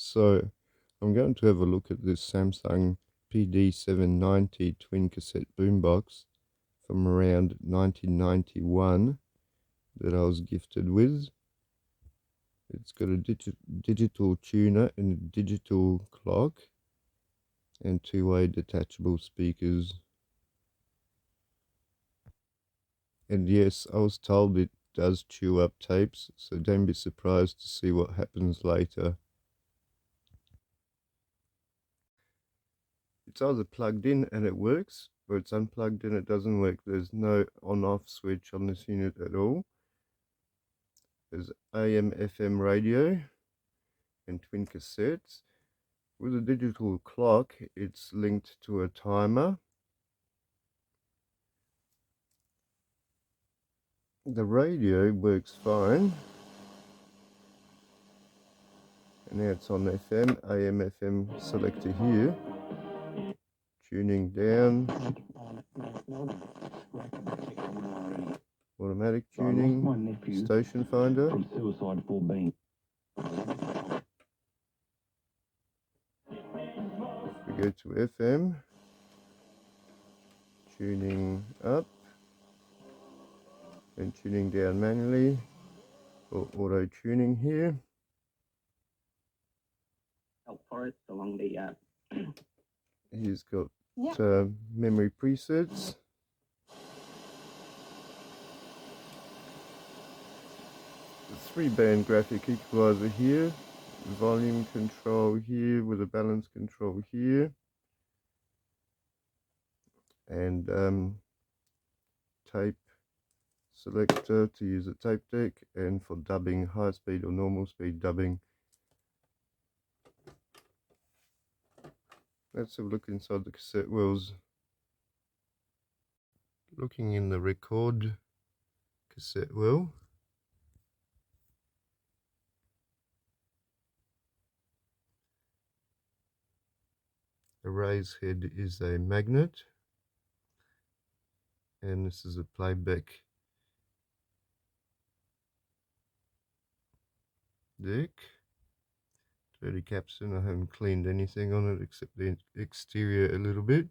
So I'm going to have a look at this Samsung PD-790 twin cassette boombox from around 1991 that I was gifted with. It's got a digital tuner and a digital clock and two-way detachable speakers. And yes, I was told it does chew up tapes, so don't be surprised to see what happens later. It's either plugged in and it works, or it's unplugged and it doesn't work. There's no on-off switch on this unit at all. There's AM/FM radio and twin cassettes. With a digital clock, it's linked to a timer. The radio works fine. And now it's on FM, AM/FM selector here. Tuning down. Automatic tuning. Station finder. We go to FM. Tuning up. And tuning down manually. Or auto tuning here. Forest along the He's got memory presets. The 3-band graphic equalizer here, volume control here with a balance control here, and tape selector to use a tape deck, and for dubbing, high speed or normal speed dubbing. Let's have a look inside the cassette wheels. Looking in the record cassette wheel. The raise head is a magnet, and this is a playback deck. Dirty capstan. I haven't cleaned anything on it except the exterior a little bit.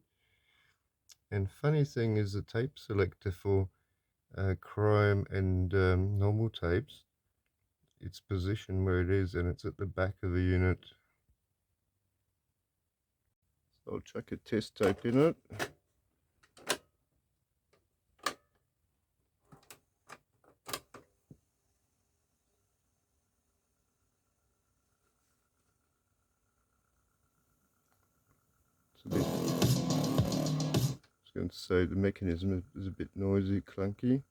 And funny thing is, the tape selector for chrome and normal tapes, it's positioned where it is, and it's at the back of the unit. So I'll chuck a test tape in it. I was going to say the mechanism is a bit noisy, clunky,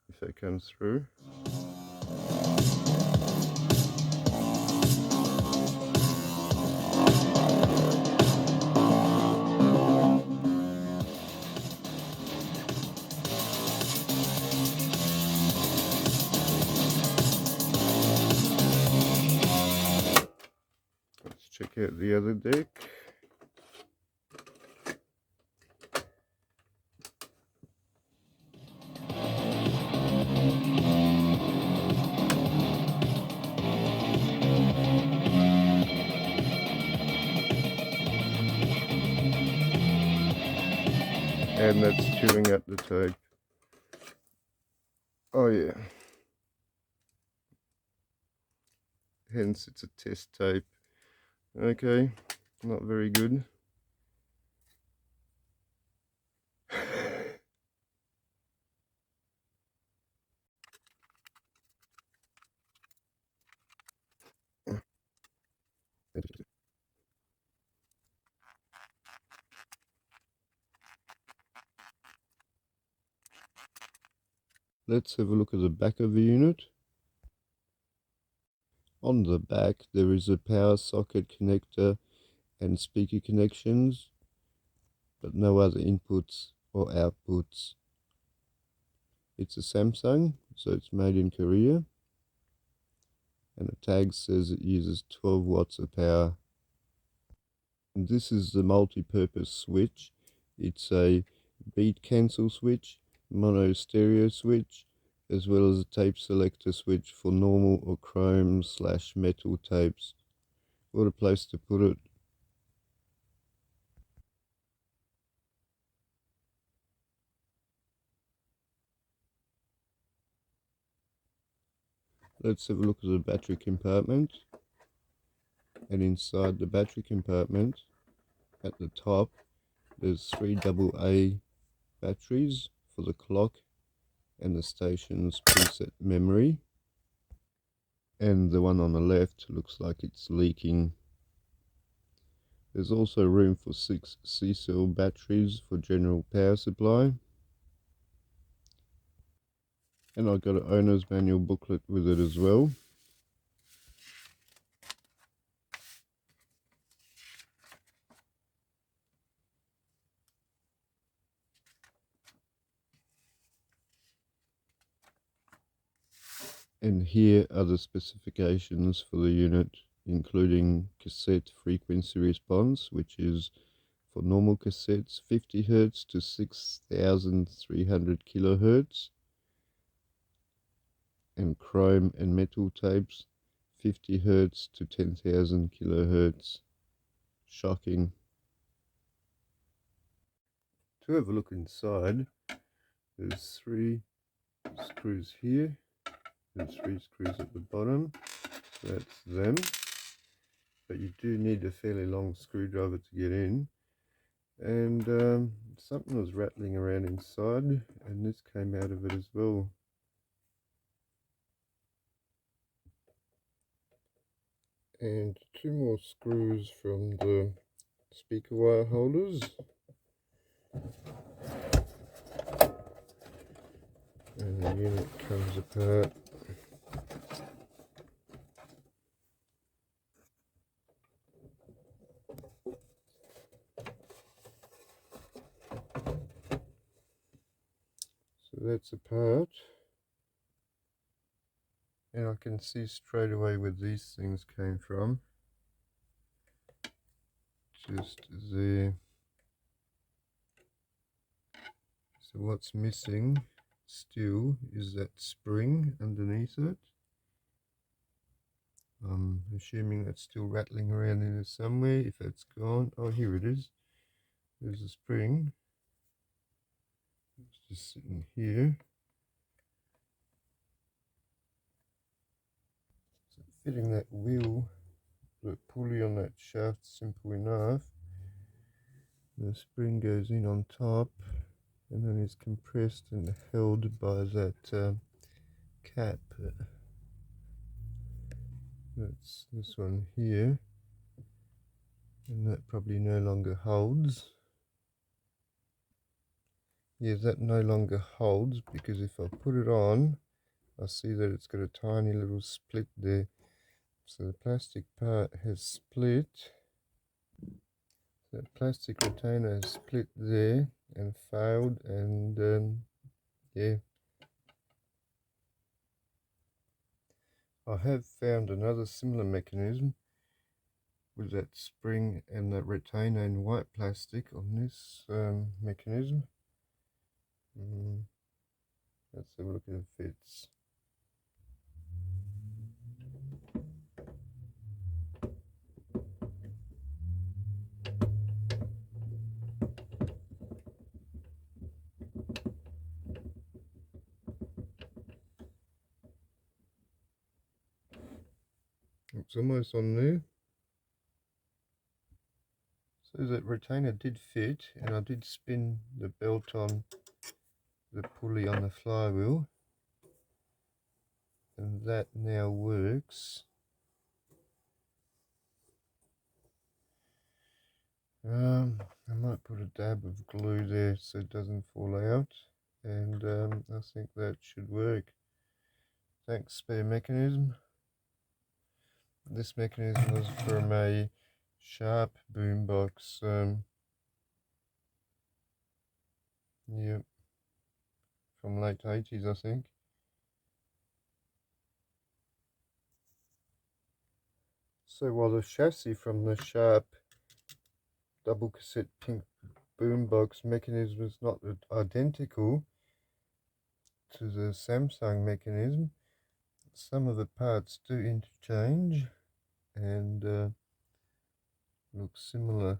if that comes through. Let's check out the other deck. And that's chewing up the tape. Oh yeah. Hence it's a test tape. Okay, not very good. Let's have a look at the back of the unit. On the back there is a power socket connector and speaker connections, but no other inputs or outputs. It's a Samsung, so it's made in Korea, and the tag says it uses 12 watts of power. And this is the multi-purpose switch. It's a beat cancel switch, mono stereo switch, as well as a tape selector switch for normal or chrome/metal tapes. What a place to put it. Let's have a look at the battery compartment. And inside the battery compartment, at the top, there's 3 AA batteries for the clock and the station's preset memory. And the one on the left looks like it's leaking. There's also room for 6 C-cell batteries for general power supply. And I got an owner's manual booklet with it as well. And here are the specifications for the unit, including cassette frequency response, which is for normal cassettes 50 Hz to 6300 kHz, and chrome and metal tapes 50 Hz to 10,000 kHz. Shocking. To have a look inside, there's 3 screws here. There's 3 screws at the bottom, so that's them. But you do need a fairly long screwdriver to get in. And something was rattling around inside, and this came out of it as well. And 2 more screws from the speaker wire holders. And the unit comes apart. So that's apart. And I can see straight away where these things came from. Just there. So what's missing still is that spring underneath it. I'm assuming that's still rattling around in there somewhere. If that's gone, oh, here it is. There's a spring. It's just sitting here. So fitting that wheel, the pulley on that shaft, simple enough. The spring goes in on top, and then it's compressed and held by that cap. That's this one here, and that probably no longer holds. Yeah, that no longer holds, because if I put it on, I see that it's got a tiny little split there. So the plastic part has split. That plastic retainer has split there and failed, and yeah. I have found another similar mechanism with that spring and that retainer in white plastic on this mechanism. Let's have a look if it fits. It's almost on there. So that retainer did fit, and I did spin the belt on the pulley on the flywheel, and that now works. I might put a dab of glue there so it doesn't fall out, and I think that should work. Thanks, spare mechanism. This mechanism was from a Sharp boombox. Yep, from late 80s, I think. So while the chassis from the Sharp double cassette pink boombox mechanism is not identical, to the Samsung mechanism, some of the parts do interchange and look similar,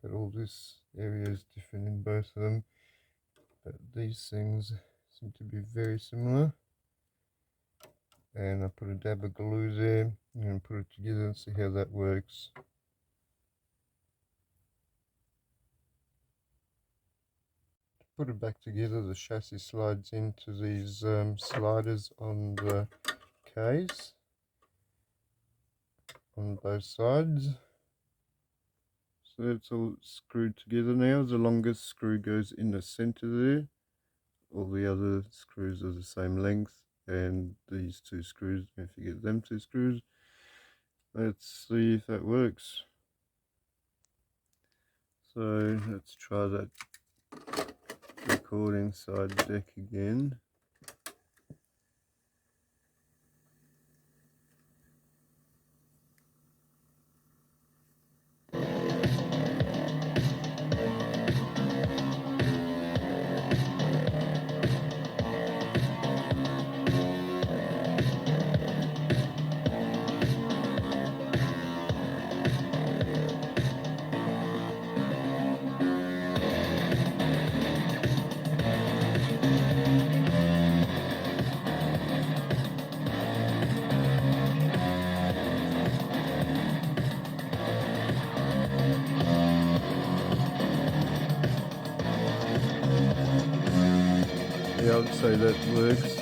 but all this area is different in both of them. But these things seem to be very similar. And I put a dab of glue there and put it together and see how that works. To put it back together, the chassis slides into these sliders on the case on both sides. So that's all screwed together now. The longest screw goes in the center there. All the other screws are the same length, and these two screws, don't forget them two screws. Let's see if that works. So let's try that recording side deck again. Yeah, I'd say that works.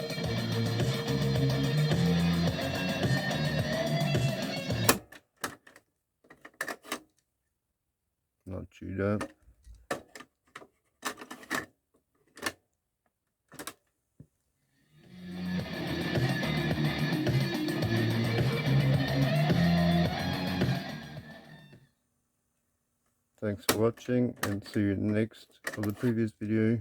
Not chewed up. Thanks for watching, and see you next or the previous video.